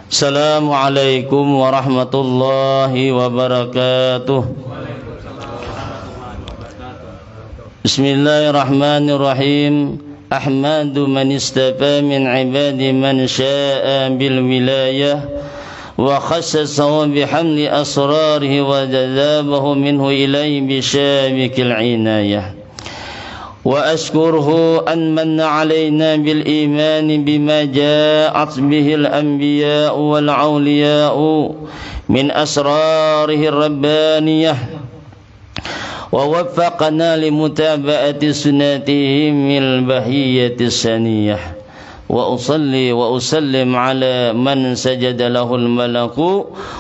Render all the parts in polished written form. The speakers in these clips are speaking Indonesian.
Assalamualaikum warahmatullahi wabarakatuh. Bismillahirrahmanirrahim. Ahmadu man istafa min ibadi man sya'a bil wilayah wa khassasahu bihamli asrarihi wa jadabahu minhu ilayhi bisyabikil inayah. وأشكره أن من علينا بالإيمان بما جاءت به الأنبياء والأولياء من أسراره الربانية ووفقنا لمتابعة سنتهم البهية السنية وأصلي وأسلم على من سجد له الملك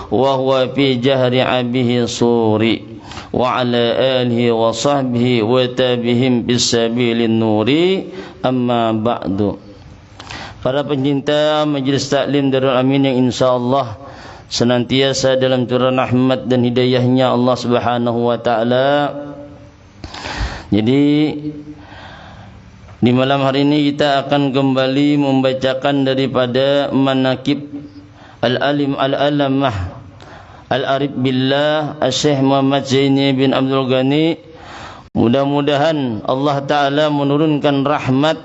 وهو في جهر أبيه صوري وعلى آله وصحبه وتابعهم بالسبيل النوري amma ba'du. Para pencinta Majelis Taklim Darul Amin yang insyaallah senantiasa dalam curahan rahmat dan hidayahnya Allah Subhanahu wa taala. Jadi di malam hari ini kita akan kembali membacakan daripada manaqib al-alim al-alamah Al-Arif Billah Syekh Muhammad Zaini bin Abdul Ghani. Mudah-mudahan Allah Ta'ala menurunkan rahmat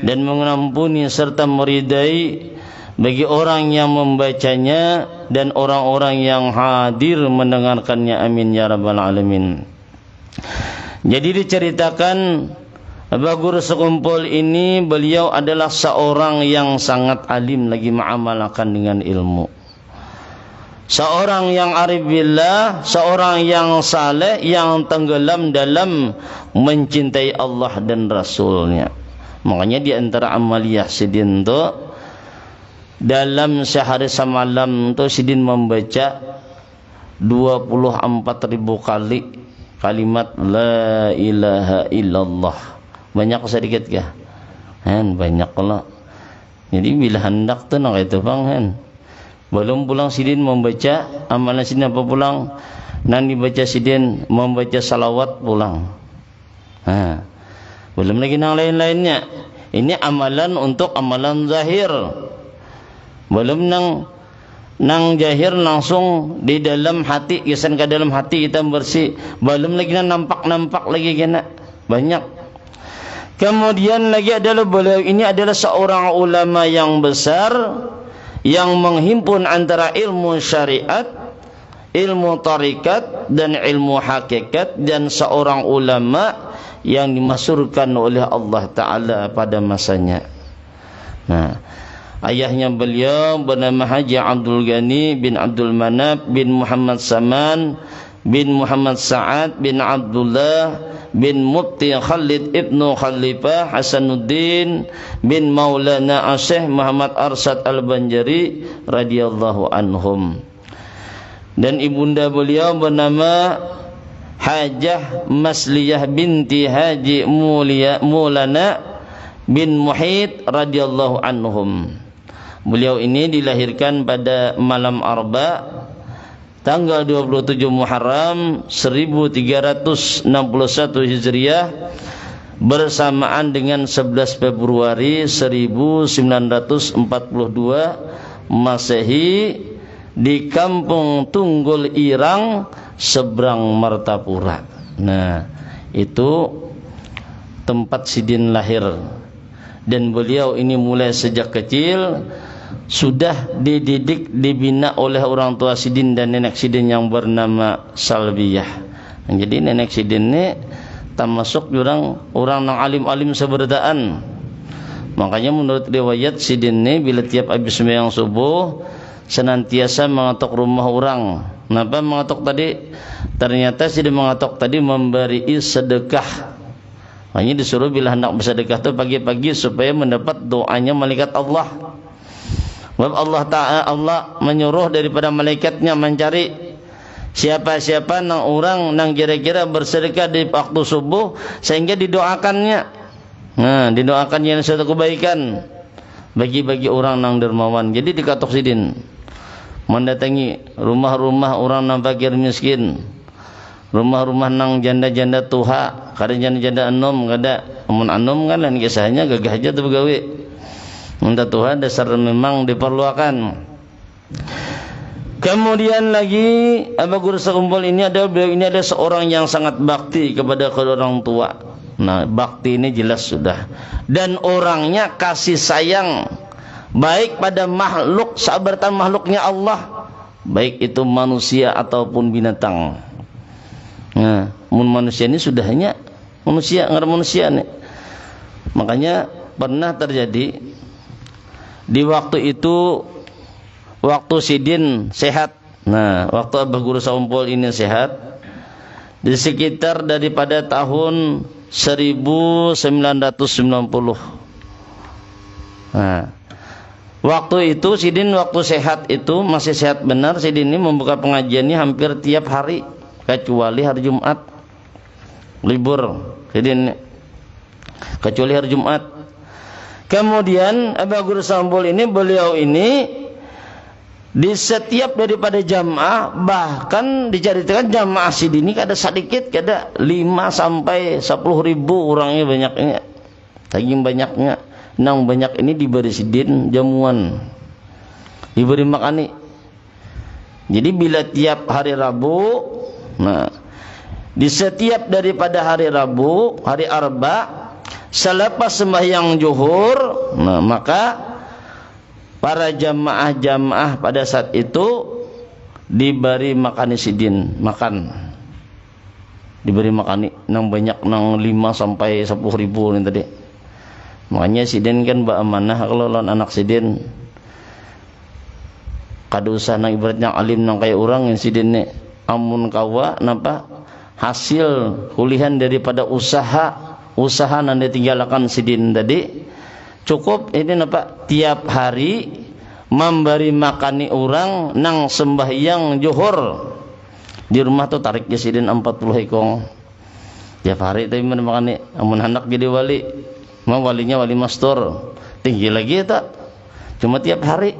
dan mengampuni serta meridai bagi orang yang membacanya dan orang-orang yang hadir mendengarkannya. Amin ya rabbal alamin. Jadi diceritakan Abah Guru sekumpul ini, beliau adalah seorang yang sangat alim lagi mengamalkan dengan ilmu. Seorang yang arif billah, seorang yang saleh, yang tenggelam dalam mencintai Allah dan Rasulnya. Makanya di antara amaliyah sidin itu dalam sehari semalam itu sidin membaca 24.000 kali kalimat la ilaha illallah. Banyak sedikit kah? Banyak lah. Jadi bila hendak tu nak itu bang belum pulang sidin membaca amalan sidin apa pulang nan dibaca sidin membaca salawat pulang. Belum lagi yang lain-lainnya. Ini amalan untuk amalan zahir. Belum nang zahir langsung di dalam hati, kisan ke dalam hati kita bersih. Belum lagi nampak lagi kena banyak. Kemudian lagi adalah beliau ini adalah seorang ulama yang besar yang menghimpun antara ilmu syariat, ilmu tarikat dan ilmu hakikat, dan seorang ulama yang dimasyhurkan oleh Allah Ta'ala pada masanya. Ayahnya beliau bernama Haji Abdul Ghani bin Abdul Manaf bin Muhammad Saman bin Muhammad Sa'ad bin Abdullah bin Mufti Khalid ibnu Khalifah Hasanuddin bin Maulana Syekh Muhammad Arsyad Al-Banjari radhiyallahu anhum. Dan ibunda beliau bernama Hajah Masliyah binti Haji Maulana bin Muhid radhiyallahu anhum. Beliau ini dilahirkan pada malam Arba tanggal 27 Muharram 1361 Hijriah bersamaan dengan 11 Februari 1942 Masehi di Kampung Tunggul Irang seberang Martapura. Itu tempat sidin lahir. Dan beliau ini mulai sejak kecil sudah dididik, dibina oleh orang tua sidin dan nenek sidin yang bernama Salbiyah. Jadi nenek sidin ini termasuk orang yang alim-alim seberdaan. Makanya menurut riwayat sidin ini bila tiap habis sembahyang subuh senantiasa mengetok rumah orang. Kenapa mengetok tadi? Ternyata sidin mengetok tadi memberi sedekah. Makanya disuruh bila hendak bersedekah itu pagi-pagi supaya mendapat doanya malaikat Allah. Allah Ta'ala Allah menyuruh daripada malaikatnya mencari siapa-siapa nang orang nang kira-kira bersedekah di waktu subuh sehingga didoakannya. Didoakannya suatu kebaikan bagi-bagi orang nang dermawan. Jadi dikatok sidin mendatangi rumah-rumah orang nang fakir miskin, rumah-rumah nang janda-janda tuha, kada janda-janda anom, kada amun anom kan lain kisahnya gagah aja tu begawe. Minta Tuhan dasar memang diperlukan. Kemudian lagi Abu Guru Sakumpul ini beliau ini ada seorang yang sangat bakti kepada kedua orang tua. Nah, bakti ini jelas sudah. Dan orangnya kasih sayang baik pada makhluk seabertan makhluknya Allah, baik itu manusia ataupun binatang. Nah, manusia ini sudah hanya manusia, nggak manusia nih. Makanya pernah terjadi di waktu itu, waktu Sidin sehat. Nah, waktu Abah Guru Sakumpul ini sehat, di sekitar daripada tahun 1990. Nah, waktu itu Sidin waktu sehat itu masih sehat benar. Sidin ini membuka pengajiannya hampir tiap hari kecuali hari Jumat. Libur Sidin kecuali hari Jumat. Kemudian Abah Guru Sakumpul ini beliau ini di setiap daripada jamaah, bahkan diceritakan jamaah Sidin ini kada sedikit, kada 5 sampai 10 ribu orangnya banyaknya. Saking banyaknya, nang banyak ini diberi Sidin jamuan, diberi makani. Jadi bila tiap hari Rabu, nah di setiap daripada hari Rabu, hari Arba, selepas sembahyang zuhur, nah maka para jamaah-jamaah pada saat itu diberi makani Sidin, makan. Diberi makani nang banyak, nang 5 sampai 10 ribu ini tadi. Makanya Sidin kan ba amanah kalau lawan anak Sidin. Kada usah nang ibaratnya alim nang kaya orang yang Sidin ni. Amun kawa napa hasil kulihan daripada usaha nang ditinggalakan Sidin tadi, cukup ini napa tiap hari memberi makani orang nang sembahyang zuhur. Di rumah tuh tarik Sidin 40 ekong tiap hari. Tapi mana makani amun anak jadi wali, mau walinya wali mastur tinggi lagi tak, cuma tiap hari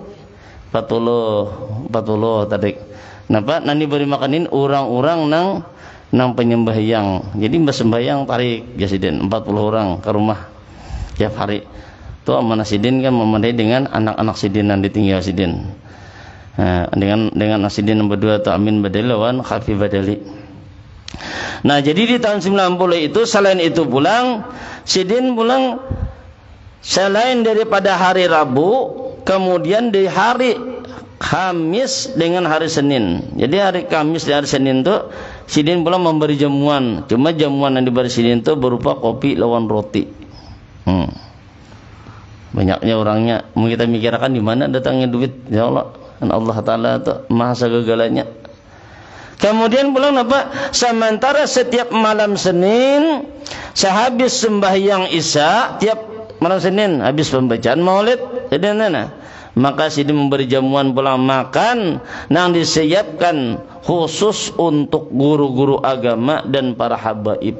40 tarik. Napa nani beri makanin orang-orang nang penyembahyang. Jadi mbak sembahyang tarik Sidin 40 orang ke rumah tiap hari. Tuh amanah Sidin kan memadai dengan anak-anak Sidin yang ditinggal Sidin. Nah, dengan Sidin yang berdua tu Amin Badali lawan Khafi Badali. Nah, jadi di tahun 90 itu selain itu pulang Sidin pulang selain daripada hari Rabu, kemudian di hari Kamis dengan hari Senin. Jadi hari Kamis dan hari Senin tu Sidin pulang memberi jamuan. Cuma jamuan yang diberi Sidin tu berupa kopi lawan roti. Banyaknya orangnya, mau kita mikirkan di mana datangnya duit, ya Allah. Dan Allah Ta'ala itu maha segalanya. Kemudian pulang apa? Sementara setiap malam Senin, sehabis sembahyang Isya, tiap malam Senin habis pembacaan Maulid, maka Sidin memberi jamuan pulang makan yang disiapkan khusus untuk guru-guru agama dan para habaib.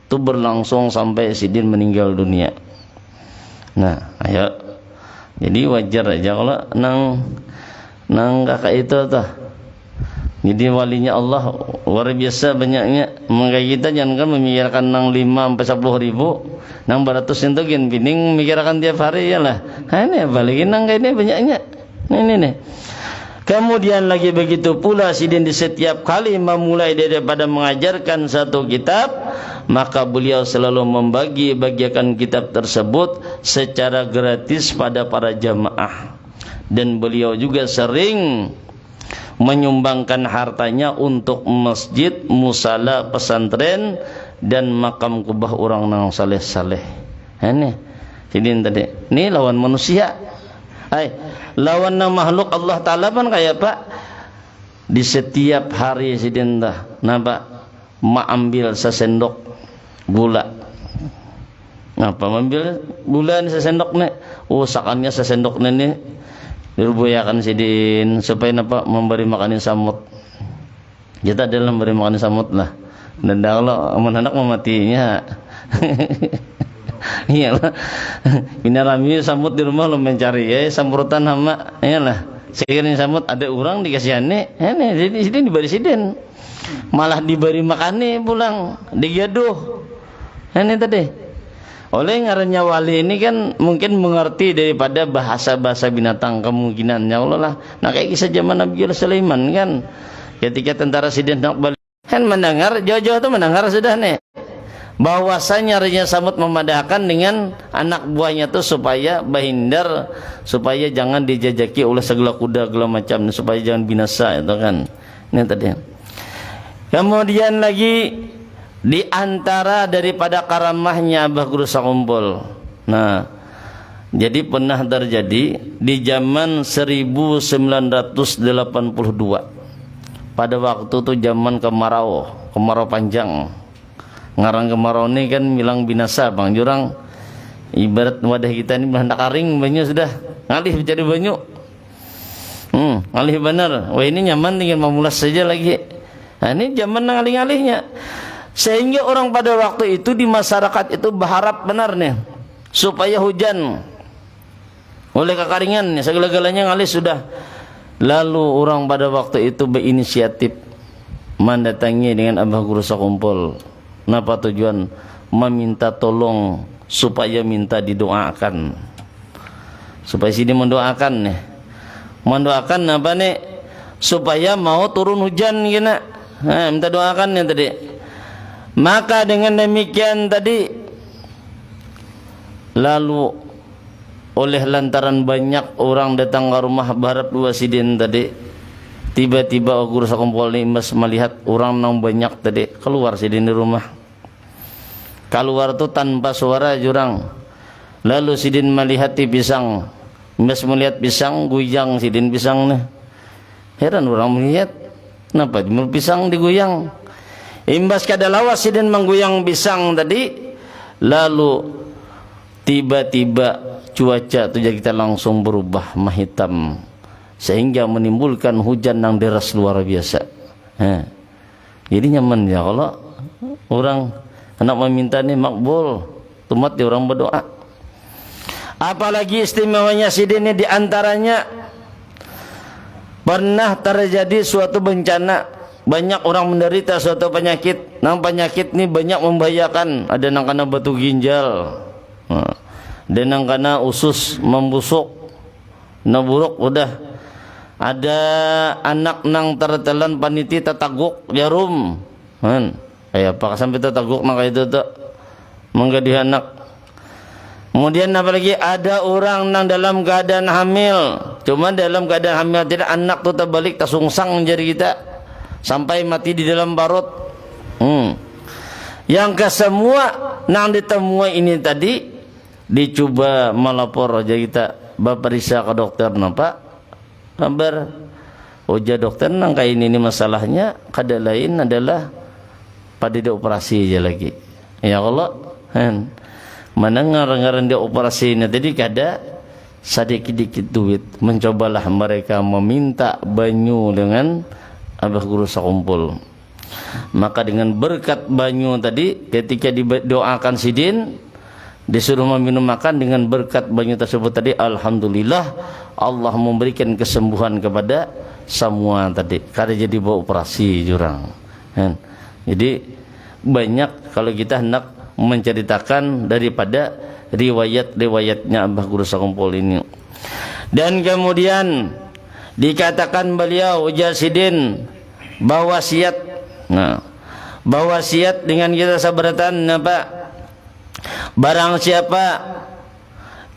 Itu berlangsung sampai Sidin meninggal dunia. Nah, ayo. Jadi wajar aja kalau nang kakak itu tuh. Jadi walinya Allah luar biasa banyaknya. Maka kita jangan memikirkan nang 5 sampai 10 ribu, nang 100 itu gin pining memikirkan tiap hari ya lah. Nah, ini balikin nang kayak ini banyaknya. Ini nih. Kemudian lagi begitu pula Sidin di setiap kali memulai daripada mengajarkan satu kitab, maka beliau selalu membagi-bagikan kitab tersebut secara gratis pada para jamaah. Dan beliau juga sering menyumbangkan hartanya untuk masjid, musala, pesantren dan makam kubah orang nang saleh-saleh. Ini Sidin tadi. Ini lawan manusia. Lawan nang makhluk Allah Ta'ala pun kayak Pak. Di setiap hari Sidin dah napa ambil sesendok gula. Ngapa ambil gula ni sesendok ni? Usakannya sesendok ni dirubuyakan Sidin supaya napa memberi makanin samut. Kita dalam memberi makanin samut lah. Dan kalau aman anak mematinya. Iyalah. Ini rami samut di rumah lo mencari ya sambutan hama. Iyalah. Sekiranya samut ada orang dikasihane, ini jadi Sidin diberi Sidin. Malah diberi makani pulang, digaduh. Ini tadi. Oleh ngarannya wali ini kan mungkin mengerti daripada bahasa-bahasa binatang kemungkinannya Allah lah. Nah kayak kisah zaman Nabi Sulaiman kan, ketika tentara Sidin nak balik kan mendengar, jauh-jauh tuh mendengar sudah nih bahwasanya Raja Samud memadahkan dengan anak buahnya tuh supaya bahindar, supaya jangan dijajaki oleh segala kuda segala macam, supaya jangan binasa itu kan. Ini tadi. Kemudian lagi di antara daripada karamahnya Abah Guru Sakumpul. Nah, jadi pernah terjadi di zaman 1982. Pada waktu itu zaman kemarau panjang. Ngarang kemarau ini kan bilang binasa Bang Jurang. Ibarat wadah kita ini hendak kering banyak sudah ngalih jadi banyak. Ngalih benar. Wah ini nyaman tinggal memulas saja lagi. Nah ini zaman ngalih-ngalihnya. Sehingga orang pada waktu itu di masyarakat itu berharap benar nih supaya hujan. Oleh kekeringan segala-galanya ngalih sudah. Lalu orang pada waktu itu berinisiatif mendatangi dengan Abah Guru Sakumpul. Kenapa tujuan? Meminta tolong supaya minta didoakan. Supaya sini mendoakan nih. Mendoakan apa nih? Supaya mau turun hujan gini. Nah, minta doakan nih tadi. Maka dengan demikian tadi, lalu oleh lantaran banyak orang datang ke rumah Barat Dua Sidin tadi, tiba-tiba Guru Sakumpul ini melihat orang yang banyak tadi keluar Sidin di rumah. Keluar tuh tanpa suara jurang. Lalu Sidin melihat pisang. Mas melihat pisang, guyang Sidin pisang nih. Heran orang melihat, kenapa pisang diguyang? Imbas kada lawas Sidin mengguyang pisang tadi, lalu tiba-tiba cuaca tu kita langsung berubah menghitam sehingga menimbulkan hujan yang deras luar biasa. Jadi nyaman ya kalau orang anak meminta ini makbul, tumat dia orang berdoa. Apalagi istimewanya Sidin ini diantaranya pernah terjadi suatu bencana. Banyak orang menderita suatu penyakit. Nang penyakit ini banyak membahayakan. Ada nang kena batu ginjal, ada nang kena usus membusuk, naburuk udah. Ada anak nang tertelan paniti tetaguk jarum. Kayak apa sampai tetaguk nang kayak itu tuh menggadih anak. Kemudian apalagi ada orang nang dalam keadaan hamil. Cuma dalam keadaan hamil tidak anak tuh terbalik tersungsang menjadi kita. Sampai mati di dalam parut. Yang kesemua nang ditemui ini tadi dicoba melapor aja kita bapak periksa ke dokter napa kabar oja dokter nang kayak ini masalahnya kada lain adalah pada dia operasi aja lagi ya Allah mendengar-dengaran dia operasi ini tadi kada sedikit-dikit duit mencobalah mereka meminta banyu dengan Abah Guru Sakumpul. Maka dengan berkat banyu tadi ketika didoakan Sidin disuruh meminum makan dengan berkat banyu tersebut tadi alhamdulillah Allah memberikan kesembuhan kepada semua tadi kada jadi bawa operasi jurang. Jadi banyak kalau kita hendak menceritakan daripada riwayat-riwayatnya Abah Guru Sakumpul ini. Dan kemudian dikatakan beliau ujar Sidin bawasiat. Nah, bawasiat dengan kita sabaratan apa? Barang siapa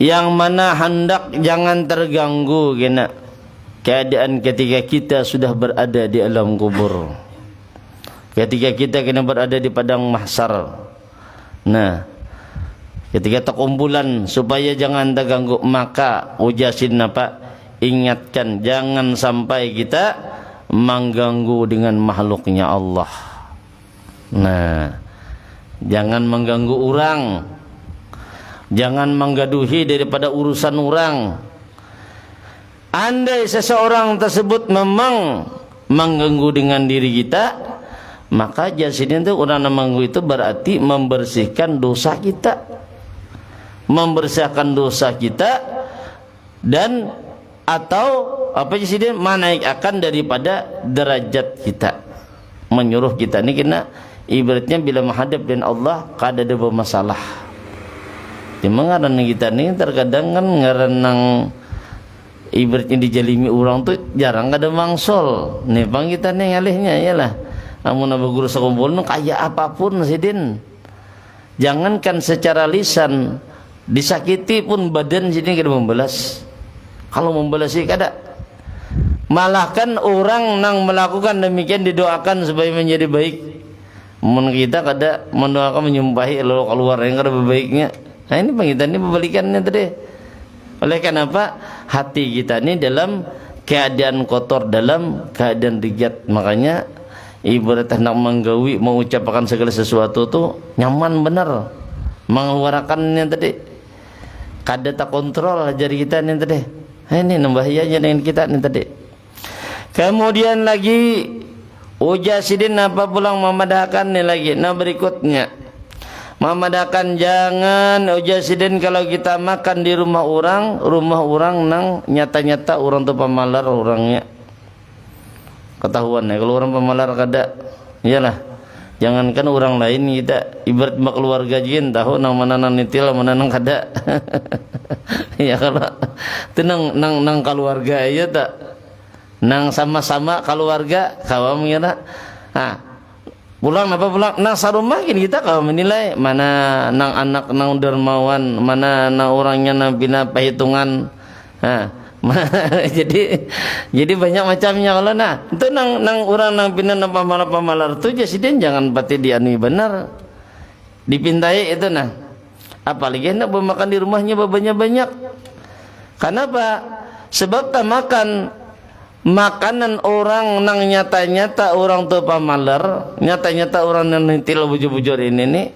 yang mana hendak jangan terganggu kena keadaan ketika kita sudah berada di alam kubur. Ketika kita kena berada di padang mahsyar. Nah, ketika terkumpulan supaya jangan terganggu maka ujasin apa? Ingatkan jangan sampai kita mengganggu dengan makhluknya Allah. Nah, jangan mengganggu orang, jangan menggaduhi daripada urusan orang. Andai seseorang tersebut memang mengganggu dengan diri kita, maka jasinin itu orang yang mengganggu itu berarti membersihkan dosa kita, membersihkan dosa kita dan atau apa sih dia menaikkan daripada derajat kita, menyuruh kita ini kena ibaratnya bila menghadap dengan Allah kada ada bermasalah. Cuma ngaran kita nih terkadang kan ngaran nang ibaratnya dijalimi orang tuh jarang ada mangsol. Nih bang kita nih ngalihnya iyalah. Amun abah guru sekumpul nu kaya apapun sidin. Jangankan secara lisan, disakiti pun badan sidin kada membalas. Kalau membalas sih kada. Malah kan orang nang melakukan demikian didoakan supaya menjadi baik. Mun kita kada mendoakan menyumpahi lo keluar yang kada baiknya. Nah ini bang kita ini pembalikannya tadi. Oleh kenapa hati kita ini dalam keadaan kotor, dalam keadaan rigat. Makanya ibarat hendak menggawi, mengucapkan segala sesuatu tuh nyaman benar, mengeluarkannya tadi. Kada tak kontrol jari kita ini tadi. Nah, ini bahayanya dengan kita ini tadi. Kemudian lagi ujasidin apa pulang memadahkan nih lagi. Nah berikutnya memadahkan jangan ujasidin kalau kita makan di rumah orang nang nyata-nyata orang tu pemalar orangnya ketahuan ya. Kalau orang pemalar kada iyalah, jangankan orang lain kita ibarat keluarga jin tahu nang mana nang nitil mana nang kada. Ya kalau itu nang keluarga aja tak nang sama-sama keluarga kawan mengira pulang apa pulang nang sarumah gini kita kalau menilai mana nang anak nang dermawan, mana nang orangnya nang bina perhitungan. Jadi banyak macamnya kalau itu nang orang nang bina nang pamalar tu jasiden jangan pati diani benar dipintai itu apalagi hendak makan di rumahnya banyak. Kenapa? Sebab tak makan makanan orang nang nyata-nyata orang tu pamalar, nyata-nyata orang yang nitil bujur-bujur ini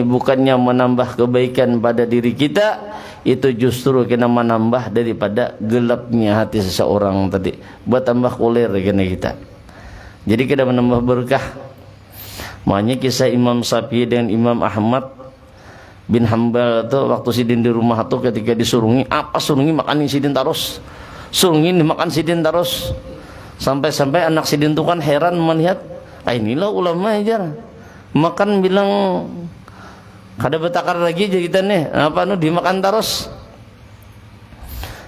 bukannya menambah kebaikan pada diri kita, itu justru kena menambah daripada gelapnya hati seseorang tadi, buat tambah kulir kena kita. Jadi kita menambah berkah. Makanya kisah Imam Syafi'i dengan Imam Ahmad bin Hanbal itu waktu sidin di rumah itu ketika disurungi makan sidin terus. Surungin dimakan sidin terus sampai anak sidin itu kan heran melihat inilah ulama aja makan bilang kada betakar lagi jadi kita nih dimakan terus,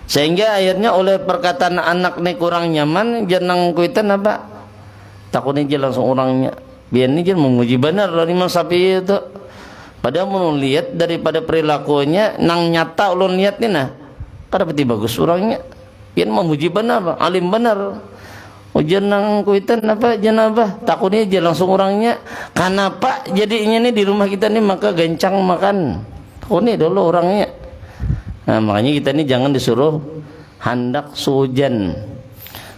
sehingga akhirnya oleh perkataan anak nih kurang nyaman janang kuitan apa takutnya dia langsung orangnya biar ini dia memuji benar dari Imam Syafi'i itu, padahal mau lihat daripada perilakunya nang nyata ulun lihat nih kada peti bagus orangnya. Pian memuji benar, alim benar. Ujian nang kuitan apa janabah takutnya aja langsung orangnya. Kenapa jadinya nih di rumah kita nih maka gencang makan. Takutnya dulu orangnya. Nah makanya kita nih jangan disuruh hendak suujan.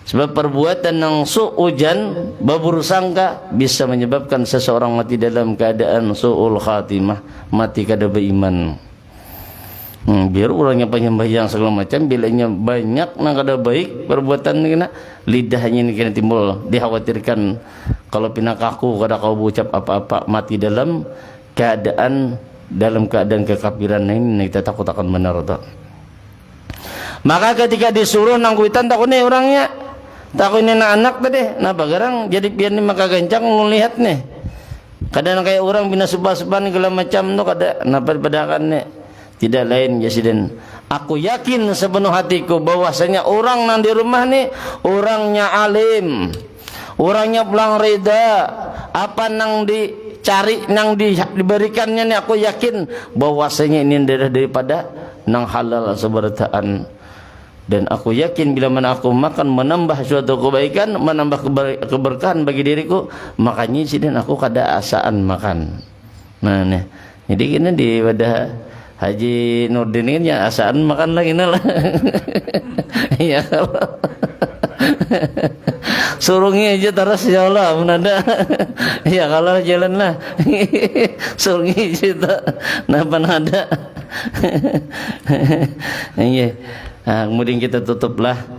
Sebab perbuatan nang suujan babursangka bisa menyebabkan seseorang mati dalam keadaan suul khatimah, mati kada beriman. Biar orangnya penyembahyang segala macam, bilanya banyak nang kada baik perbuatan kena lidahnya ini kena timbul dikhawatirkan kalau pina kaku kada kau ucap apa-apa mati dalam keadaan kekafiran ini kita takut akan benar tu. Maka ketika disuruh nang kuitan takutnya orangnya takutnya anak tadi bagarang jadi biar ni maka gencang melihat nih kadang kayak orang bina subah-subah segala macam tu kada padakan nih. Tidak lain jasiden. Aku yakin sepenuh hatiku bahwasanya orang nang di rumah ni orangnya alim, orangnya pulang reda, apa nang dicari nang diberikannya ni aku yakin bahwasanya ini daripada nang halal seberataan. Dan aku yakin bila mana aku makan menambah suatu kebaikan, menambah keberkahan bagi diriku, makanya jasiden aku kada asaan makan. Nah nih, jadi kini di wadah Haji Nurdin ini ya asaan makan lagi lah. Ya kalau surungi aja terus ya Allah menanda. Ya kalau jalan lah surungi aja napa nada. Iya. Kemudian kita tutuplah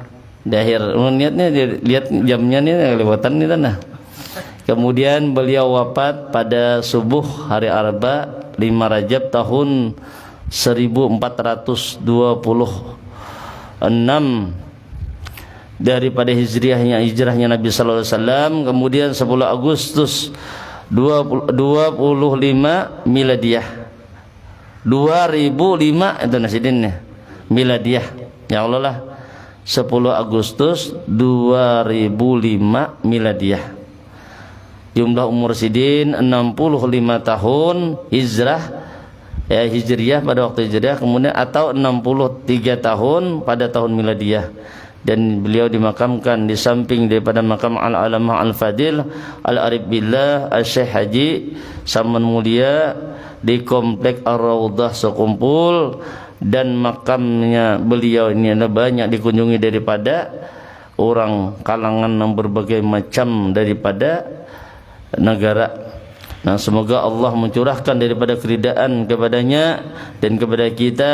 di akhir. Niatnya lihat jamnya nih lewatan nih tanah. Kemudian beliau wafat pada subuh hari Arba 5 Rajab tahun 1426 daripada hijrahnya Nabi sallallahu alaihi wasallam. Kemudian 10 Agustus 25 miladiyah 20 2005 itu nasidinnya miladiah. Ya Allah lah 10 Agustus 2005 miladiah. Jumlah umur sidin 65 tahun hijrah, ya hijriah pada waktu hijriah, kemudian atau 63 tahun pada tahun miladiah. Dan beliau dimakamkan di samping daripada makam Al-Alamah Al-Fadil Al-Arif Billah Al-Syekh Haji Saman Mulia di Komplek Ar-Raudhah Sekumpul. Dan makamnya beliau ini adalah banyak dikunjungi daripada orang kalangan yang berbagai macam daripada negara. Nah, semoga Allah mencurahkan daripada keridaan kepadanya dan kepada kita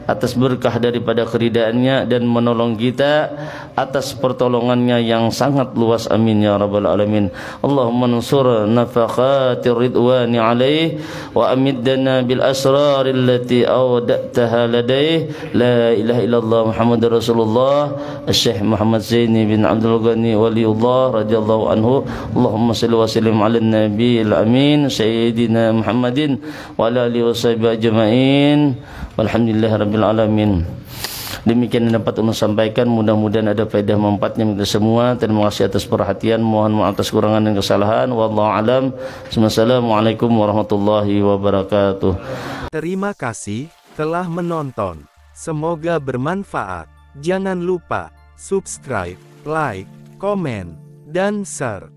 atas berkah daripada keridaannya, dan menolong kita atas pertolongannya yang sangat luas. Amin ya rabbal alamin. Allahumma ansur nafaqati ridwani alaih wa amiddana bil asrar allati awda'taha ladaih. La ilaha illallah Muhammadur Rasulullah. Syekh Muhammad Zaini bin Abdul Ghani waliullah radhiyallahu anhu. Allahumma salli wa sallim ala nabiyil amin Sayyidina Muhammadin wa ala alihi washabihi ajma'in walhamdulillahi rabbil alamin. Demikian yang dapat saya sampaikan, mudah-mudahan ada faedah manfaatnya untuk semua. Terima kasih atas perhatian, mohon maaf atas kurangan dan kesalahan. Wallahu alam. Wassalamualaikum warahmatullahi wabarakatuh. Terima kasih telah menonton. Semoga bermanfaat. Jangan lupa subscribe, like, komen, dan share.